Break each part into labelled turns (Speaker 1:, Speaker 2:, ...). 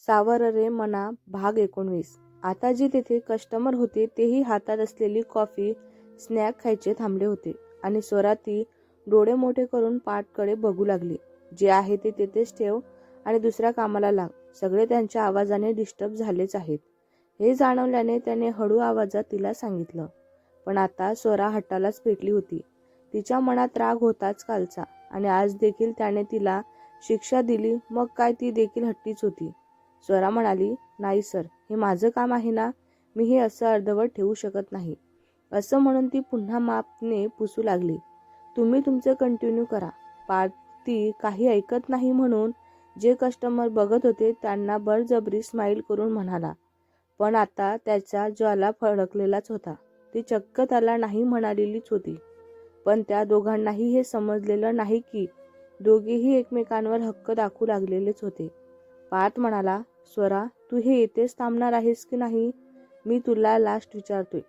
Speaker 1: सावर रे मना भाग 19. आता जे तेथे कस्टमर होते तेही हातात असलेली कॉफी स्नॅक खायचे थांबले होते आणि स्वरा ती डोळे मोठे करून पाठकडे बघू लागली. जे आहे ते तेथेच ठेव आणि दुसऱ्या कामाला लाग. सगळे त्यांच्या आवाजाने डिस्टर्ब झालेच आहेत. हे जाणवल्याने त्याने हळू आवाजात तिला सांगितलं. पण आता स्वरा हट्टालाच पेटली होती. तिच्या मनात राग होताच कालचा आणि आज देखील त्याने तिला शिक्षा दिली. मग काय ती देखील हट्टीच होती. स्वरा म्हणाली, नाही सर, हे माझं काम आहे ना, मी हे असं अर्धवट ठेवू शकत नाही. असं म्हणून ती पुन्हा मापने पुसू लागली. तुम्ही तुमचं कंटिन्यू करा. पार्थ ती काही ऐकत नाही म्हणून जे कस्टमर बघत होते त्यांना बळजबरी स्माईल करून म्हणाला. पण आता त्याचा ज्वाला फडकलेलाच होता. ती चक्क त्याला नाही म्हणालेलीच होती. पण त्या दोघांनाही हे समजलेलं नाही की दोघेही एकमेकांवर हक्क दाखवू लागलेलेच होते. पार्थ म्हणाला, स्वरा, तू हे येथेच थांबणार आहेस की नाही? मी तुला लास्ट विचारतोय.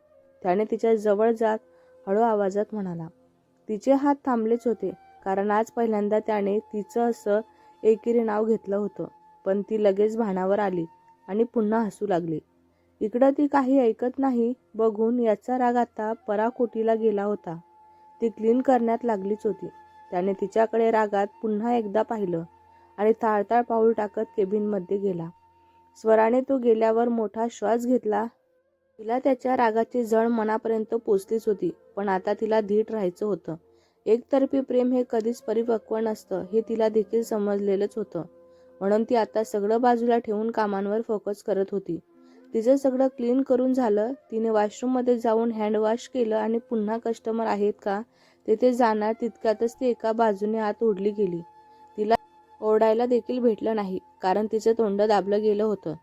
Speaker 1: त्याने तिच्या जवळ जात हळू आवाजात म्हणाला. तिचे हात थांबलेच होते, कारण आज पहिल्यांदा त्याने तिचं असं एकेरी नाव घेतलं होतं. पण ती लगेच भानावर आली आणि पुन्हा हसू लागली. इकडं ती काही ऐकत नाही बघून याचा राग आता पराकोटीला गेला होता. ती क्लीन करण्यात लागलीच होती. त्याने तिच्याकडे रागात पुन्हा एकदा पाहिलं आणि ताळताळ पाऊल टाकत केबिनमध्ये गेला. स्वराने तो गेल्यावर मोठा श्वास घेतला. तिला त्याच्या रागाची जळ मनापर्यंत पोचलीच होती. पण आता तिला धीट राहायचं होतं. एकतर्फी प्रेम हे कधीच परिपक्व नसतं हे तिला देखील समजलेलंच होतं. म्हणून ती आता सगळं बाजूला ठेवून कामांवर फोकस करत होती. तिचं सगळं क्लीन करून झालं. तिने वॉशरूममध्ये जाऊन हँडवॉश केलं आणि पुन्हा कस्टमर आहेत का तेथे जाणार तितक्यातच ती एका बाजूने आत ओढली गेली. तिला ओरडायला देखील भेटलं नाही, कारण तिचं तोंड दाबलं गेलं होतं.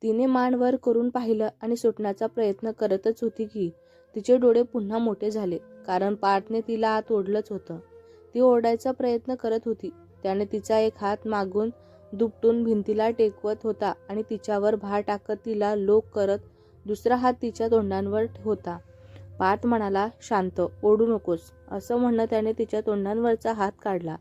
Speaker 1: तिने मान वर करून पाहिलं आणि सुटण्याचा प्रयत्न करतच होती की तिचे डोळे पुन्हा मोठे झाले, कारण पार्थने तिला आत ओढलंच होतं. ती ओरडायचा प्रयत्न करत होती. त्याने तिचा एक हात मागून दुपटून भिंतीला टेकवत होता आणि तिच्यावर भार टाकत तिला लोक करत दुसरा हात तिच्या तोंडांवर होता. पार्थ म्हणाला, शांत, ओढू नकोस. असं म्हणणं त्याने तिच्या तोंडांवरचा हात काढला.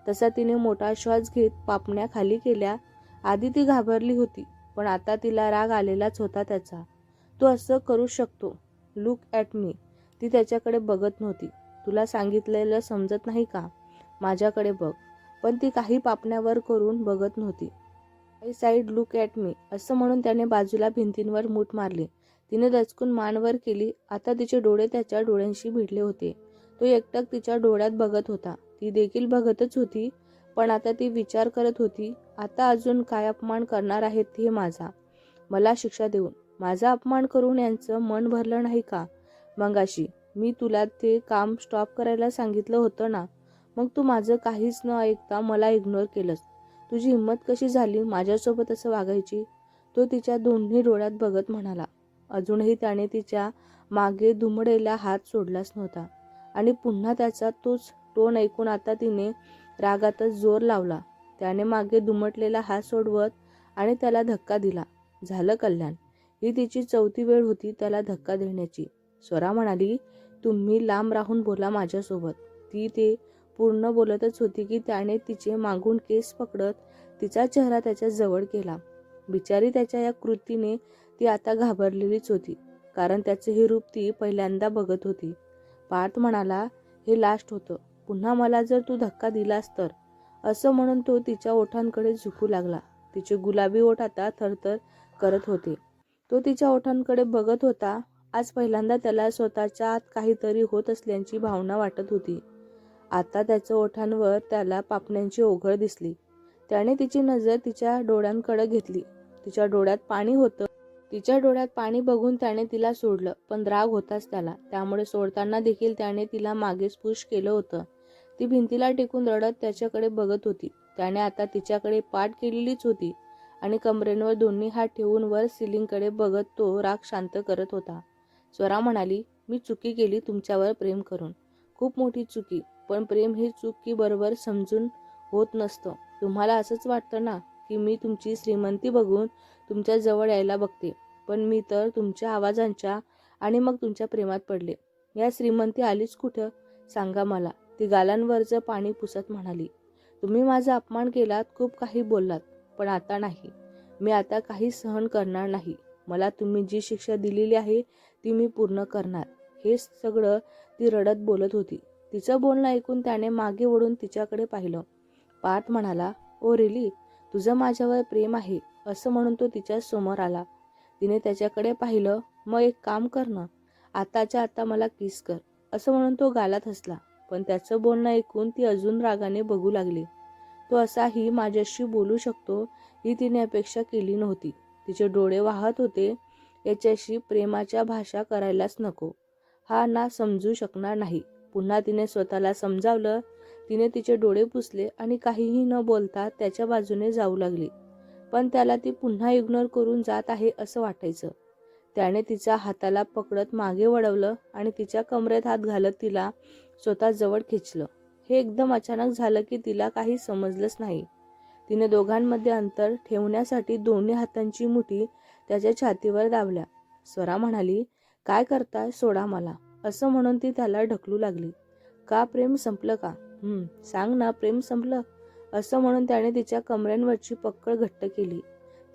Speaker 1: तसा तिने मोठा श्वास घेत पापण्या खाली केल्या. आधी ती घाबरली होती, पण आता तिला राग आलेलाच होता त्याचा. तू असं करू शकतो. Look at me. ती त्याच्याकडे बघत नव्हती. तुला सांगितलेलं समजत नाही का? माझ्याकडे बघ. पण ती काही पापण्यावर करून बघत नव्हती. I side look at me असं म्हणून त्याने बाजूला भिंतींवर मूठ मारली. तिने दचकून मान वर केली. आता तिचे डोळे त्याच्या डोळ्यांशी भिडले होते. तो एकटक तिच्या डोळ्यात बघत होता. ती देखील बघतच होती. पण आता ती विचार करत होती, आता अजून काय अपमान करणार आहेत हे माझा, मला शिक्षा देऊन. माझा अपमान करून यांचं मन भरलं नाही का? मगाशी मी तुला ते काम स्टॉप करायला सांगितलं होतं ना, मग तू माझं काहीच न ऐकता मला इग्नोर केलंस. तुझी हिंमत कशी झाली माझ्यासोबत असं वागायची? तो तिच्या दोन्ही डोळ्यात बघत म्हणाला. अजूनही त्याने तिच्या मागे दुमडेला हात सोडलाच नव्हता आणि पुन्हा त्याचा तोच टोन ऐकून आता तिने रागातच जोर लावला. त्याने मागे दुमटलेला हात सोडवत आणि त्याला धक्का दिला. झालं कल्याण. ही तिची चौथी वेळ होती त्याला धक्का देण्याची. स्वरा म्हणाली, तुम्ही लांब राहून बोला माझ्यासोबत. ती ते पूर्ण बोलतच होती की त्याने तिचे मागून केस पकडत तिचा चेहरा त्याच्या जवळ केला. बिचारी त्याच्या या कृतीने ती आता घाबरलेलीच होती, कारण त्याचे हे रूप ती पहिल्यांदा बघत होती. पार्थ म्हणाला, हे लास्ट होतं. पुन्हा मला जर तू धक्का दिलास तर. असं म्हणून तो तिच्या ओठांकडे झुकू लागला. तिचे गुलाबी ओठ आता थरथर करत होते. तो तिच्या ओठांकडे बघत होता. आज पहिल्यांदा त्याला स्वतःच्या आत काहीतरी होत असल्याची भावना वाटत होती. आता त्याच्या ओठांवर त्याला पापण्यांची ओघळ दिसली. त्याने तिची नजर तिच्या डोळ्यांकडे घेतली. तिच्या डोळ्यात पाणी होतं. तिच्या डोळ्यात पाणी बघून त्याने तिला सोडलं, पण राग होताच त्याला. त्यामुळे सोडताना देखील त्याने तिला मागेच पुश केलं होतं. ती भिंतीला टेकून रडत त्याच्याकडे बघत होती. त्याने आता तिच्याकडे पाठ केलेलीच होती आणि कमरेवर दोन्ही हात ठेवून वर सिलिंगकडे बघत तो राग शांत करत होता. स्वरा म्हणाली, मी चुकी केली तुमच्यावर प्रेम करून. खूप मोठी चुकी. पण प्रेम हे चुकी बरोबर समजून होत नसतं. तुम्हाला असंच वाटतं ना की मी तुमची श्रीमंती बघून तुमच्या जवळ यायला बघते, पण मी तर तुमच्या आवाजांच्या आणि मग तुमच्या प्रेमात पडले. या श्रीमंती आलीच कुठं सांगा मला? ती गालांवरचं पाणी पुसत म्हणाली. तुम्ही माझा अपमान केलात, खूप काही बोललात, पण आता नाही. मी आता काही सहन करणार नाही. मला तुम्ही जी शिक्षा दिलेली आहे ती मी पूर्ण करणार. हे सगळं ती रडत बोलत होती. तिचं बोलणं ऐकून त्याने मागे वळून तिच्याकडे पाहिलं. पार्थ म्हणाला, ओ रिली, तुझं माझ्यावर प्रेम आहे, असं म्हणून तो तिच्या समोर आला. तिने त्याच्याकडे पाहिलं. मग एक काम कर ना, आताच्या आता मला किस कर, असं म्हणून तो गालात हसला. पण त्याचं बोलणं ऐकून ती अजून रागाने बघू लागली. तो असाही माझ्याशी बोलू शकतो ही तिने अपेक्षा केली नव्हती. तिचे डोळे वाहत होते. याच्याशी प्रेमाच्या भाषा करायलाच नको. हा ना समजू शकणार नाही. पुन्हा तिने स्वतःला समजावलं. तिने तिचे डोळे पुसले आणि काहीही न बोलता त्याच्या बाजूने जाऊ लागली. पण त्याला ती पुन्हा इग्नोर करून जात आहे असं वाटायचं. त्याने तिचा हाताला पकडत मागे वळवलं आणि तिच्या कमरेत हात घालत तिला स्वतः जवळ खेचलं. हे एकदम अचानक झालं की तिला काही समजलंच नाही. तिने दोघांमध्ये अंतर ठेवण्यासाठी दोन्ही हातांची मुठी त्याच्या छातीवर दाबल्या. स्वरा म्हणाली, काय करताय, सोडा मला, असं म्हणून ती त्याला ढकलू लागली. का, प्रेम संपलं का? सांग ना, प्रेम संपलं, असं म्हणून त्याने तिच्या कमरेंवरची पक्कड घट्ट केली.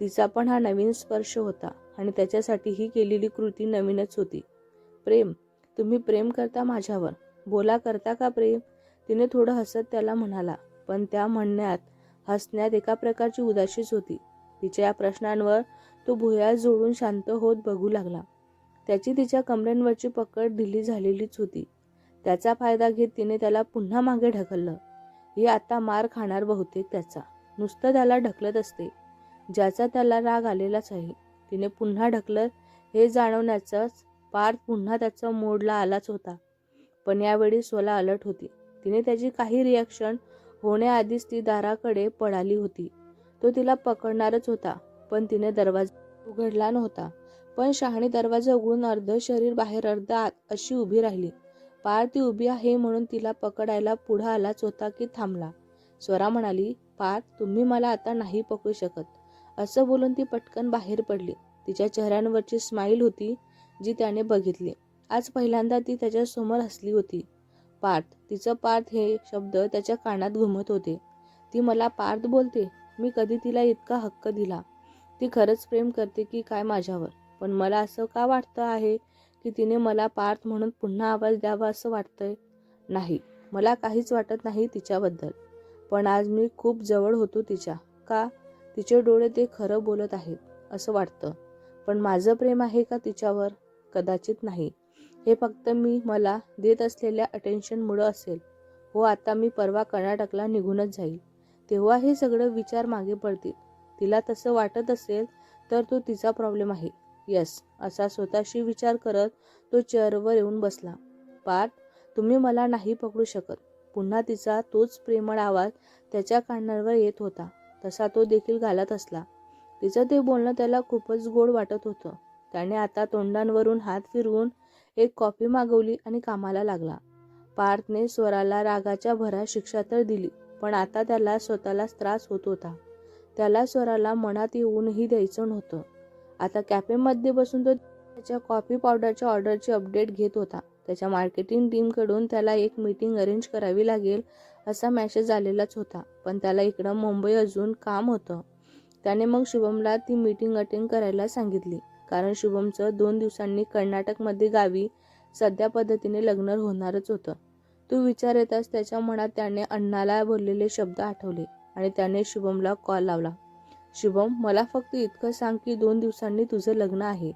Speaker 1: तिचा पण हा नवीन स्पर्श होता आणि त्याच्यासाठी ही केलेली कृती नवीनच होती. प्रेम, तुम्ही प्रेम करता माझ्यावर? बोला, करता का प्रेम? तिने थोडं हसत त्याला म्हणाला. पण त्या म्हणण्यात, हसण्यात एका प्रकारची उदासीच होती. तिच्या या प्रश्नांवर तो भुवया जोडून शांत होत बघू लागला. त्याची तिच्या कमरेंवरची पकड ढिली झालेलीच होती. त्याचा फायदा घेत तिने त्याला पुन्हा मागे ढकललं. ही आता मार खाणार बहुतेक त्याचा. नुसतं त्याला ढकलत असते, ज्याचा त्याला राग आलेलाच आहे. तिने पुन्हा ढकलत हे जाणवण्याचाच पार्थ पुन्हा त्याचा मोडला आलाच होता. पण यावेळी स्वला अलर्ट होती. तिने त्याची काही रिॲक्शन होण्याआधीच ती दाराकडे पळाली होती. तो तिला पकडणारच होता, पण तिने दरवाजा उघडला नव्हता. पण शहाणी दरवाजा उघडून अर्ध शरीर बाहेर अर्ध आत अशी उभी राहिली. पार्थ ती उभी आहे म्हणून तिला पकडायला पुढं आलाच होता की थांबला. स्वरा म्हणाली, पार्थ, तुम्ही मला आता नाही पकडू शकत, असं बोलून ती पटकन बाहेर पडली. तिच्या चेहऱ्यावरची स्माईल होती जी त्याने बघितली. आज पहिल्यांदा ती त्याच्यासमोर हसली होती. पार्थ, तिचं पार्थ हे शब्द त्याच्या कानात घुमत होते. ती मला पार्थ बोलते? मी कधी तिला इतका हक्क दिला? ती खरंच प्रेम करते की काय माझ्यावर? पण मला असं का वाटतं आहे की तिने मला पार्थ म्हणून पुन्हा आवाज द्यावा असं वाटतंय? नाही, मला काहीच वाटत नाही तिच्याबद्दल. पण आज मी खूप जवळ होतो तिच्या. का? तिचे डोळे ते खरं बोलत आहेत असं वाटतं. पण माझं प्रेम आहे का तिच्यावर? कदाचित नाही. हे फक्त मी मला देत असलेल्या अटेन्शनमुळं असेल. हो, आता मी परवा कर्नाटकला निघूनच जाईल, तेव्हा हे सगळं विचार मागे पडतील. तिला तसं वाटत असेल तर तो तिचा प्रॉब्लेम आहे. यस, असा स्वतःशी विचार करत तो चेअरवर येऊन बसला. पार्थ, तुम्ही मला नाही पकडू शकत. पुन्हा तिचा तोच प्रेमळ आवाज त्याच्या कानावर येत होता. तसा तो देखील घालत असला. तिचं ते बोलणं त्याला खूपच गोड वाटत होतं. त्याने आता तोंडांवरून हात फिरवून एक कॉफी मागवली आणि कामाला लागला. पार्थने स्वराला रागाच्या भरात शिक्षा तर दिली, पण आता त्याला स्वतःलाच त्रास होत होता. त्याला स्वराला मनात येऊनही द्यायचं नव्हतं. आता कॅफेमध्ये बसून तो त्याच्या कॉफी पावडरच्या ऑर्डरची अपडेट घेत होता. त्याच्या मार्केटिंग टीमकडून त्याला एक मीटिंग अरेंज करावी लागेल असा मेसेज आलेलाच होता. पण त्याला इकडं मुंबई अजून काम होतं. त्याने मग शुभमला ती मीटिंग अटेंड करायला सांगितली. कारण शुभमचं 2 दिवसांनी कर्नाटकमध्ये गावी सध्या पद्धतीने लग्न होणारच होतं. तो विचार येताच त्याच्या मनात त्याने अण्णाला बोललेले शब्द आठवले आणि त्याने शुभमला कॉल लावला. शुभम, मला फक्त इतकं सांग की 2 दिवसांनी तुझं लग्न आहे,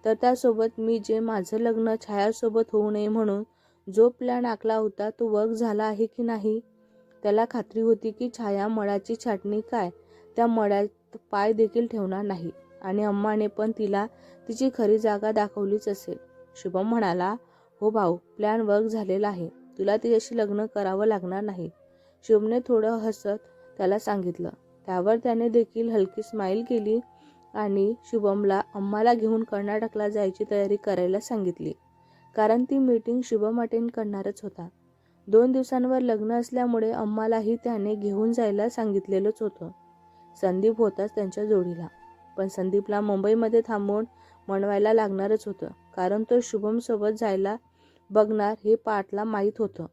Speaker 1: तर त्यासोबत मी जे माझं लग्न छायासोबत होऊ नये म्हणून जो प्लॅन आखला होता तो वर्क झाला आहे की नाही? त्याला खात्री होती की छाया मळाची छाटणी काय, त्या मळ्यात पाय देखील ठेवणार नाही आणि अम्माने पण तिला तिची खरी जागा दाखवलीच असेल. शुभम म्हणाला, हो भाऊ, प्लॅन वर्क झालेला आहे. तुला तिच्याशी लग्न करावं लागणार नाही. शुभमने थोडं हसत त्याला सांगितलं. त्यावर त्याने देखील हलकी स्माईल केली आणि शुभमला अम्माला घेऊन कर्नाटकला जायची तयारी करायला सांगितली. कारण ती मीटिंग शुभम अटेंड करणारच होता. 2 दिवसांवर लग्न असल्यामुळे अम्मालाही त्याने घेऊन जायला सांगितलेलंच होतं. संदीप होताच त्यांच्या जोडीला. पण संदीपला मुंबईमध्ये थांबून मनवायला लागणारच होतं, कारण तो शुभमसोबत जायला बघणार हे पार्थला माहीत होतं.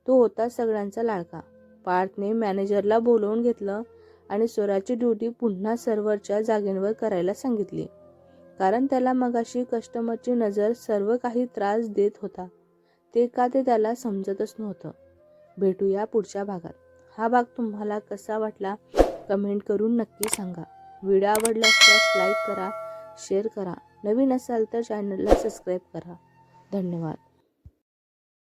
Speaker 1: तो होता सगळ्यांचा लाडका. पार्थने मॅनेजरला बोलवून घेतलं आणि स्वराची ड्युटी पुन्हा सर्व्हरच्या जागेवर करायला सांगितली, कारण त्याला मगाशी कस्टमरची नजर सर्व काही त्रास देत होता. ते का ते त्याला समजतच नव्हतं. भेटूया पुढच्या भागात. हा भाग तुम्हाला कसा वाटला कमेंट करून नक्की सांगा. व्हिडिओ आवडला असल्यास लाईक करा, शेअर करा. नवीन असाल तर चॅनलला सबस्क्राईब करा. धन्यवाद.